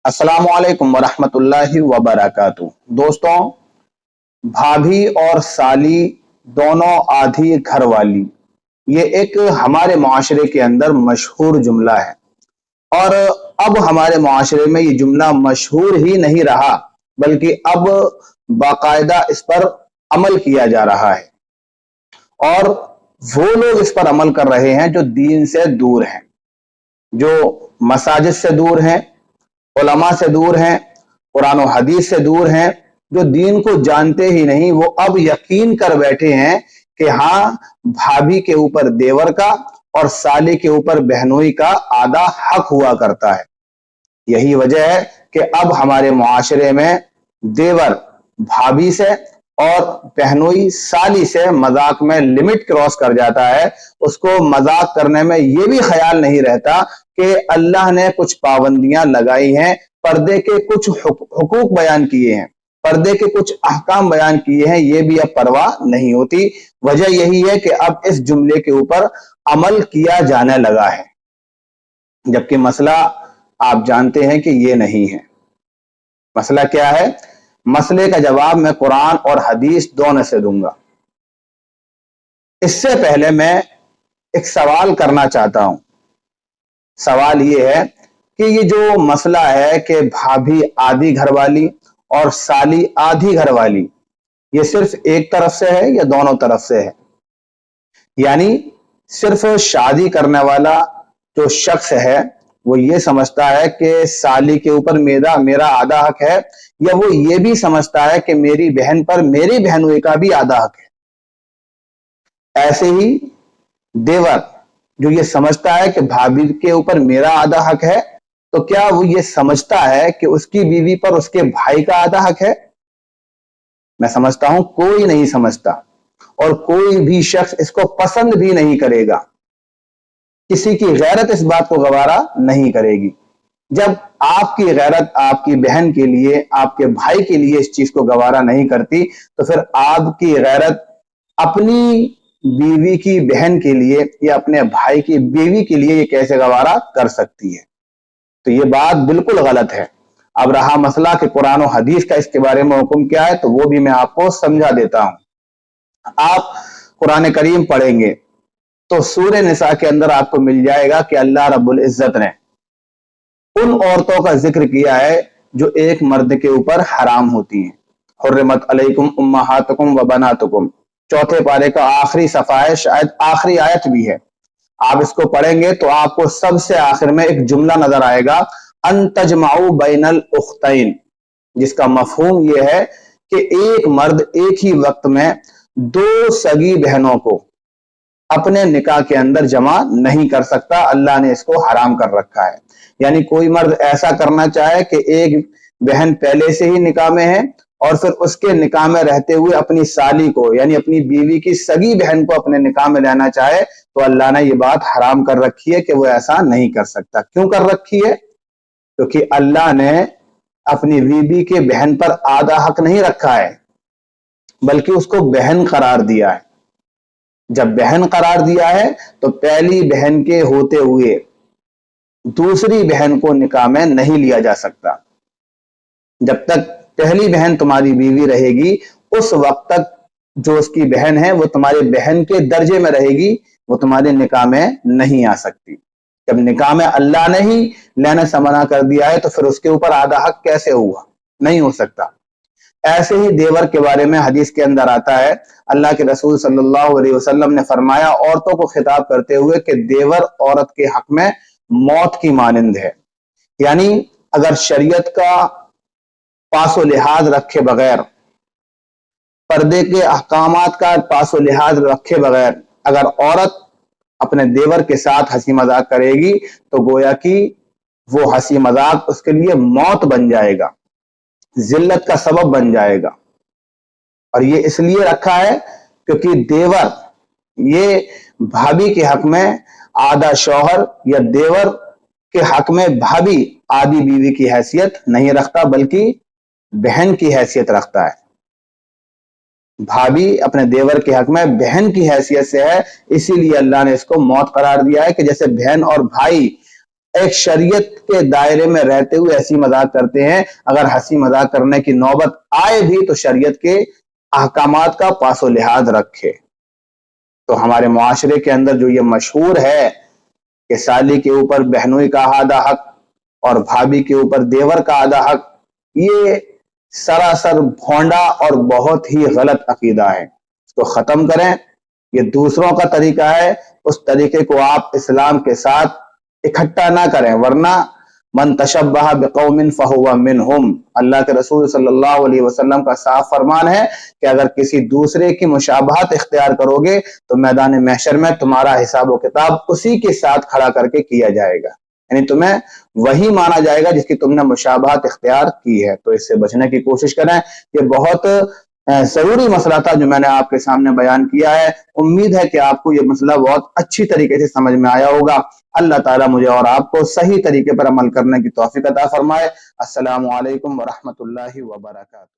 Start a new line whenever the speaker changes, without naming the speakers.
अस्सलाम वालेकुम वरहमतुल्लाहि वबरकातुहू। दोस्तों, भाभी और साली दोनों आधी घर वाली, ये एक हमारे माशरे के अंदर मशहूर जुमला है। और अब हमारे माशरे में ये जुमला मशहूर ही नहीं रहा, बल्कि अब बाकायदा इस पर अमल किया जा रहा है। और वो लोग इस पर अमल कर रहे हैं जो दीन से दूर हैं, जो मसाजिद से दूर हैं, उलमा से दूर हैं, कुरान और हदीस से दूर हैं, जो दीन को जानते ही नहीं। वो अब यकीन कर बैठे हैं कि हाँ, भाभी के ऊपर देवर का और साली के ऊपर बहनोई का आधा हक हुआ करता है। यही वजह है कि अब हमारे मुआशरे में देवर भाभी से और बहनोई साली से मजाक में लिमिट क्रॉस कर जाता है। उसको मजाक करने में ये भी ख्याल नहीं रहता कि अल्लाह ने कुछ पाबंदियां लगाई हैं, पर्दे के कुछ हुकूक बयान किए हैं, पर्दे के कुछ अहकाम बयान किए हैं, ये भी अब परवाह नहीं होती। वजह यही है कि अब इस जुमले के ऊपर अमल किया जाने लगा है, जबकि मसला आप जानते हैं कि ये नहीं है। मसला क्या है? मसले का जवाब मैं कुरान और हदीस दोनों से दूंगा। इससे पहले मैं एक सवाल करना चाहता हूं। सवाल ये है कि ये जो मसला है कि भाभी आधी घरवाली और साली आधी घरवाली, ये सिर्फ एक तरफ से है या दोनों तरफ से है? यानी सिर्फ शादी करने वाला जो शख्स है वो ये समझता है कि साली के ऊपर मेरा आधा हक है, या वो ये भी समझता है कि मेरी बहन पर मेरी बहनोई का भी आधा हक है? ऐसे ही देवर जो ये समझता है कि भाभी के ऊपर मेरा आधा हक है, तो क्या वो ये समझता है कि उसकी बीवी पर उसके भाई का आधा हक है? मैं समझता हूं कोई नहीं समझता, और कोई भी शख्स इसको पसंद भी नहीं करेगा। किसी की गैरत इस बात को गवारा नहीं करेगी। जब आपकी गैरत आपकी बहन के लिए, आपके भाई के लिए इस चीज को गवारा नहीं करती, तो फिर आपकी गैरत अपनी बीवी की बहन के लिए या अपने भाई की बीवी के लिए ये कैसे गवारा कर सकती है? तो ये बात बिल्कुल गलत है। अब रहा मसला कि कुरान और हदीस का इसके बारे में हुक्म क्या है, तो वो भी मैं आपको समझा देता हूं। आप कुरान करीम पढ़ेंगे तो सूरह निसा के अंदर आपको मिल जाएगा कि अल्लाह रब्बुल इज्जत ने उन औरतों का जिक्र किया है जो एक मर्द के ऊपर हराम होती हैं। हुर्रिमत अलैकुम उम्महातुकुम व बनातुकुम, चौथे पारे का आखिरी सफा है, शायद आखिरी आयत भी है। आप इसको पढ़ेंगे तो आपको सबसे आखिर में एक जुमला नजर आएगा, अन तजमाउ बैनल उख्तैन, जिसका मफहूम यह है कि एक मर्द एक ही वक्त में दो सगी बहनों को अपने निकाह के अंदर जमा नहीं कर सकता। अल्लाह ने इसको हराम कर रखा है। यानी कोई मर्द ऐसा करना चाहे कि एक बहन पहले से ही निकाह में है और फिर उसके निकाह में रहते हुए अपनी साली को, यानी अपनी बीवी की सगी बहन को अपने निकाह में लेना चाहे, तो अल्लाह ने ये बात हराम कर रखी है कि वो ऐसा नहीं कर सकता। क्यों कर रखी है? क्योंकि अल्लाह ने अपनी बीवी के बहन पर आधा हक नहीं रखा है, बल्कि उसको बहन करार दिया है। जब बहन करार दिया है तो पहली बहन के होते हुए दूसरी बहन को निकाह में नहीं लिया जा सकता। जब तक पहली बहन तुम्हारी बीवी रहेगी, उस वक्त तक जो उसकी बहन है वो तुम्हारी बहन के दर्जे में रहेगी, वो तुम्हारे निकाह में नहीं आ सकती। जब निकाह में अल्लाह ने ही लेने से मना कर दिया है तो फिर उसके ऊपर आधा हक कैसे हुआ? नहीं हो सकता। ऐसे ही देवर के बारे में हदीस के अंदर आता है, अल्लाह के रसूल सल्लल्लाहु अलैहि वसल्लम ने फरमाया औरतों को खिताब करते हुए कि देवर औरत के हक में मौत की मानिंद है। यानी अगर शरीयत का पासो लिहाज रखे बगैर, पर्दे के अहकामात का पासो लिहाज रखे बगैर अगर औरत अपने देवर के साथ हंसी मजाक करेगी, तो गोया कि वो हंसी मजाक उसके लिए मौत बन जाएगा, जिल्लत का सबब बन जाएगा। और ये इसलिए रखा है क्योंकि देवर ये भाभी के हक में आधा शौहर या देवर के हक में भाभी आधी बीवी की हैसियत नहीं रखता, बल्कि बहन की हैसियत रखता है। भाभी अपने देवर के हक में बहन की हैसियत से है, इसीलिए अल्लाह ने इसको मौत करार दिया है कि जैसे बहन और भाई ایک شریعت کے دائرے میں رہتے ہوئے ہنسی مذاق کرتے ہیں. اگر ہنسی مذاق کرنے کی نوبت آئے بھی تو شریعت کے احکامات کا پاس و لحاظ رکھے. تو ہمارے معاشرے کے اندر جو یہ مشہور ہے کہ سالی کے اوپر بہنوئی کا آدھا حق اور بھابھی کے اوپر دیور کا آدھا حق، یہ سراسر بھونڈا اور بہت ہی غلط عقیدہ ہے. اس کو ختم کریں. یہ دوسروں کا طریقہ ہے، اس طریقے کو آپ اسلام کے ساتھ اکٹھا نہ کریں، ورنہ من تشبہ بقوم فہو منہم، اللہ کے رسول صلی اللہ علیہ وسلم کا صاف فرمان ہے کہ اگر کسی دوسرے کی مشابہت اختیار کرو گے تو میدان محشر میں تمہارا حساب و کتاب اسی کے ساتھ کھڑا کر کے کیا جائے گا، یعنی تمہیں وہی مانا جائے گا جس کی تم نے مشابہت اختیار کی ہے. تو اس سے بچنے کی کوشش کریں. یہ بہت ضروری مسئلہ تھا جو میں نے آپ کے سامنے بیان کیا ہے. امید ہے کہ آپ کو یہ مسئلہ بہت اچھی طریقے سے سمجھ میں آیا ہوگا. اللہ تعالیٰ مجھے اور آپ کو صحیح طریقے پر عمل کرنے کی توفیق عطا فرمائے. السلام علیکم ورحمۃ اللہ وبرکاتہ.